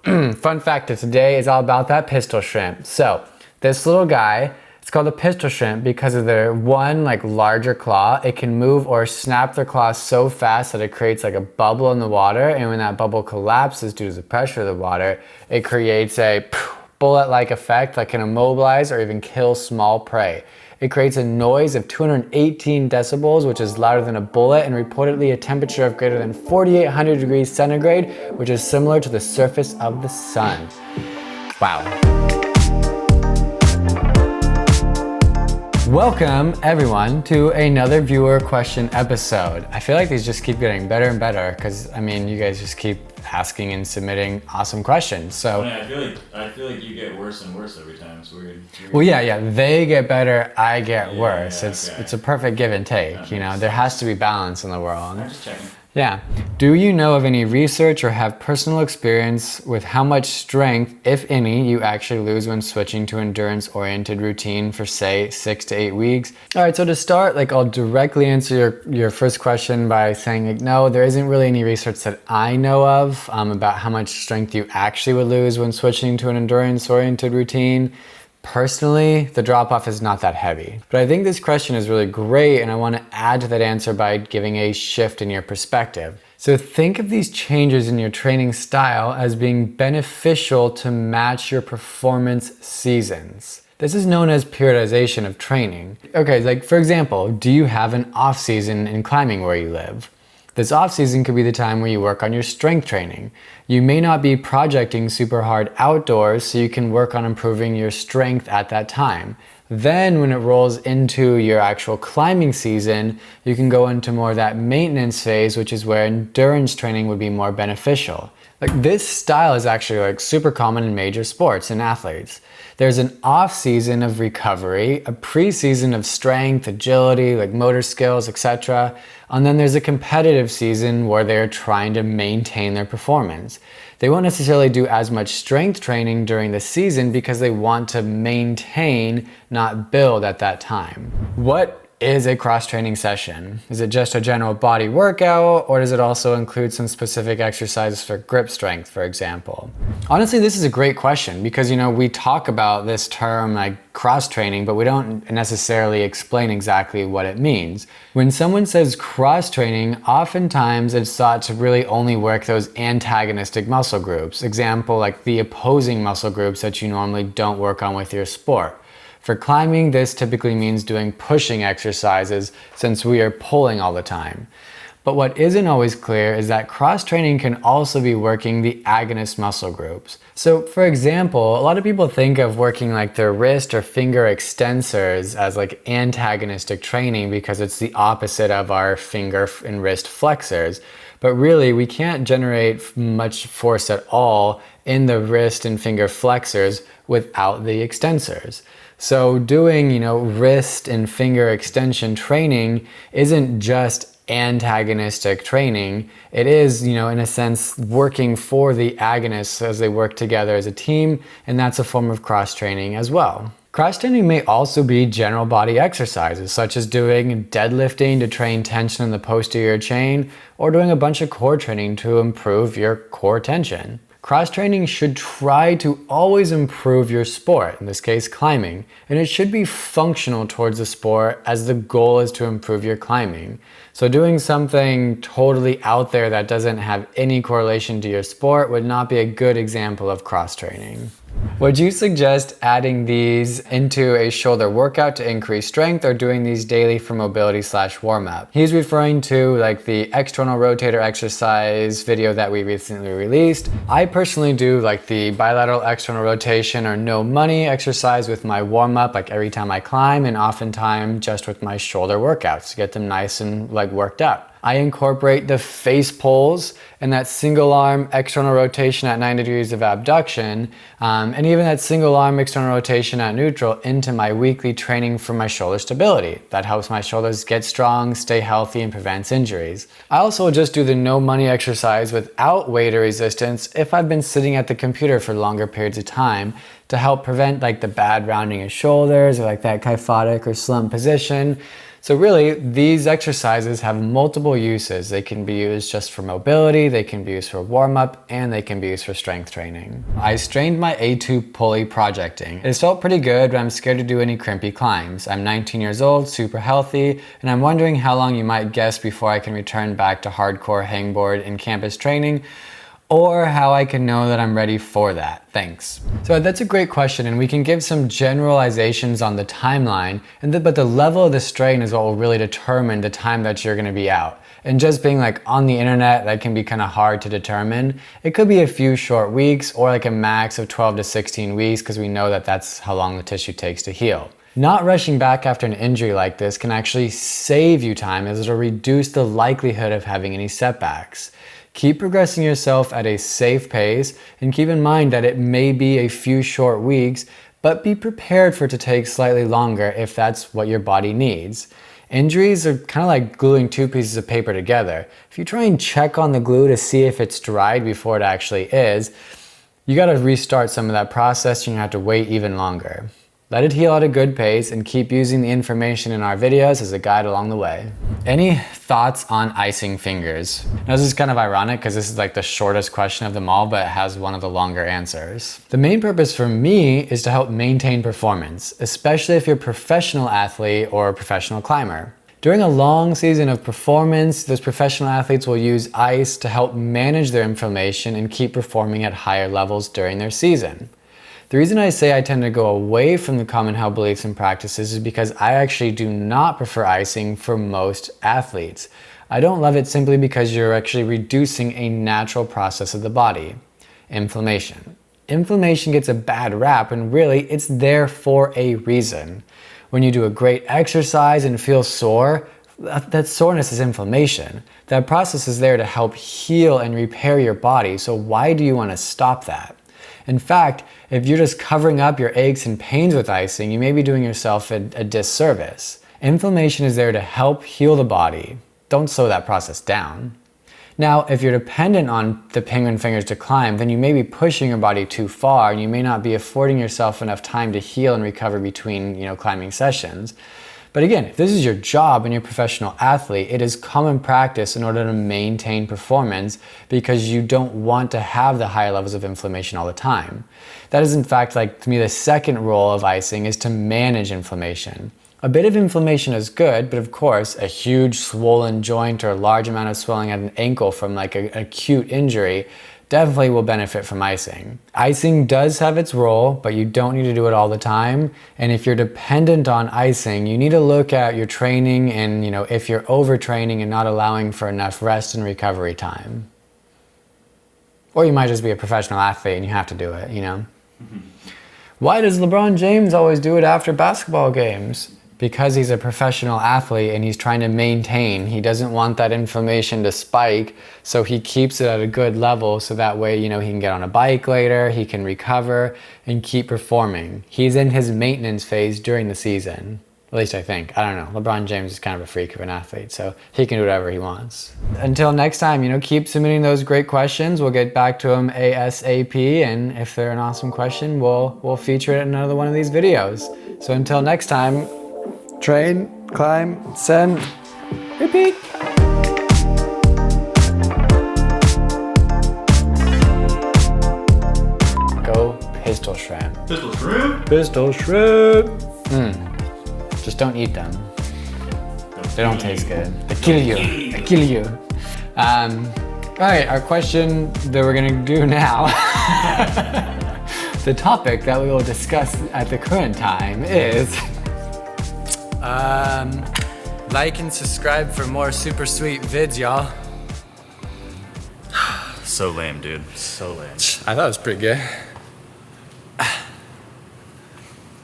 fun fact of today is all about that pistol shrimp. So this little guy, it's called a pistol shrimp because of their one larger claw. It can move or snap their claws so fast that it creates like a bubble in the water, and when that bubble collapses due to the pressure of the water, it creates a bullet-like effect that can immobilize or even kill small prey. It creates a noise of 218 decibels, which is louder than a bullet, and reportedly a temperature of greater than 4,800 degrees centigrade, which is similar to the surface of the sun. Wow. Welcome everyone to another viewer question episode. I feel like these just keep getting better and better because you guys just keep asking and submitting awesome questions. So I feel like you get worse and worse every time. It's weird. Well, yeah. They get better, I get worse. It's a perfect give and take. There has to be balance in the world. I'm just checking. Yeah. Do you know of any research or have personal experience with how much strength, if any, you actually lose when switching to endurance-oriented routine for, say, 6 to 8 weeks? All right, so to start, I'll directly answer your first question by saying, no, there isn't really any research that I know of about how much strength you actually would lose when switching to an endurance-oriented routine. Personally, the drop-off is not that heavy. But I think this question is really great, and I want to add to that answer by giving a shift in your perspective. So think of these changes in your training style as being beneficial to match your performance seasons. This is known as periodization of training. Okay, for example, do you have an off-season in climbing where you live? This off-season could be the time where you work on your strength training. You may not be projecting super hard outdoors, so you can work on improving your strength at that time. Then when it rolls into your actual climbing season, you can go into more of that maintenance phase, which is where endurance training would be more beneficial. This style is actually super common in major sports and athletes. There's an off season of recovery, a pre-season of strength, agility, motor skills, etc. And then there's a competitive season where they're trying to maintain their performance. They won't necessarily do as much strength training during the season because they want to maintain, not build at that time. What is a cross-training session? Is it just a general body workout, or does it also include some specific exercises for grip strength, for example? Honestly, this is a great question because, we talk about this term cross-training, but we don't necessarily explain exactly what it means. When someone says cross-training, oftentimes it's thought to really only work those antagonistic muscle groups. Example, the opposing muscle groups that you normally don't work on with your sport. For climbing, this typically means doing pushing exercises since we are pulling all the time. But what isn't always clear is that cross-training can also be working the agonist muscle groups. So for example, a lot of people think of working their wrist or finger extensors as antagonistic training because it's the opposite of our finger and wrist flexors. But really, we can't generate much force at all in the wrist and finger flexors without the extensors. So doing, wrist and finger extension training isn't just antagonistic training. It is, in a sense, working for the agonists as they work together as a team, and that's a form of cross-training as well. Cross-training may also be general body exercises, such as doing deadlifting to train tension in the posterior chain, or doing a bunch of core training to improve your core tension. Cross-training should try to always improve your sport, in this case climbing, and it should be functional towards the sport as the goal is to improve your climbing. So doing something totally out there that doesn't have any correlation to your sport would not be a good example of cross-training. Would you suggest adding these into a shoulder workout to increase strength or doing these daily for mobility / warm-up? He's referring to the external rotator exercise video that we recently released. I personally do the bilateral external rotation or no money exercise with my warm-up every time I climb, and oftentimes just with my shoulder workouts to get them nice and worked up. I incorporate the face pulls and that single arm external rotation at 90 degrees of abduction, and even that single arm external rotation at neutral into my weekly training for my shoulder stability. That helps my shoulders get strong, stay healthy, and prevents injuries. I also just do the no money exercise without weight or resistance if I've been sitting at the computer for longer periods of time to help prevent the bad rounding of shoulders or that kyphotic or slump position. So really, these exercises have multiple uses. They can be used just for mobility, they can be used for warm-up, and they can be used for strength training. I strained my A2 pulley projecting. It has felt pretty good, but I'm scared to do any crimpy climbs. I'm 19 years old, super healthy, and I'm wondering how long you might guess before I can return back to hardcore hangboard and campus training, or how I can know that I'm ready for that. Thanks. So that's a great question, and we can give some generalizations on the timeline, but the level of the strain is what will really determine the time that you're gonna be out. And just being like on the internet, that can be kind of hard to determine. It could be a few short weeks or like a max of 12 to 16 weeks because we know that that's how long the tissue takes to heal. Not rushing back after an injury like this can actually save you time, as it'll reduce the likelihood of having any setbacks. Keep progressing yourself at a safe pace, and keep in mind that it may be a few short weeks, but be prepared for it to take slightly longer if that's what your body needs. Injuries are kind of like gluing two pieces of paper together. If you try and check on the glue to see if it's dried before it actually is, you gotta restart some of that process and you have to wait even longer. Let it heal at a good pace and keep using the information in our videos as a guide along the way. Any thoughts on icing fingers? Now, this is kind of ironic because this is like the shortest question of them all, but it has one of the longer answers. The main purpose for me is to help maintain performance, especially if you're a professional athlete or a professional climber. During a long season of performance, those professional athletes will use ice to help manage their inflammation and keep performing at higher levels during their season. The reason I say I tend to go away from the common held beliefs and practices is because I actually do not prefer icing for most athletes. I don't love it simply because you're actually reducing a natural process of the body, inflammation. Inflammation gets a bad rap, and really it's there for a reason. When you do a great exercise and feel sore, that soreness is inflammation. That process is there to help heal and repair your body, so why do you want to stop that? In fact, if you're just covering up your aches and pains with icing, you may be doing yourself a disservice. Inflammation is there to help heal the body. Don't slow that process down. Now, if you're dependent on the penguin fingers to climb, then you may be pushing your body too far and you may not be affording yourself enough time to heal and recover between, climbing sessions. But again, if this is your job and you're a professional athlete, it is common practice in order to maintain performance because you don't want to have the high levels of inflammation all the time. That is in fact, to me, the second role of icing is to manage inflammation. A bit of inflammation is good, but of course, a huge swollen joint or a large amount of swelling at an ankle from an acute injury definitely will benefit from icing. Icing does have its role, but you don't need to do it all the time. And if you're dependent on icing, you need to look at your training and if you're overtraining and not allowing for enough rest and recovery time. Or you might just be a professional athlete and you have to do it, Why does LeBron James always do it after basketball games? Because he's a professional athlete and he's trying to maintain. He doesn't want that inflammation to spike, so he keeps it at a good level so that way, he can get on a bike later, he can recover and keep performing. He's in his maintenance phase during the season. At least I think. I don't know. LeBron James is kind of a freak of an athlete, so he can do whatever he wants. Until next time, keep submitting those great questions. We'll get back to them ASAP, and if they're an awesome question, we'll feature it in another one of these videos. So until next time, train, climb, send, repeat. Go pistol shrimp. Pistol shrimp? Pistol shrimp. Just don't eat them. They don't taste good. They kill you. They kill you. All right, our question that we're gonna do now. The topic that we will discuss at the current time is like and subscribe for more super sweet vids, y'all. So lame, dude. So lame. I thought it was pretty good.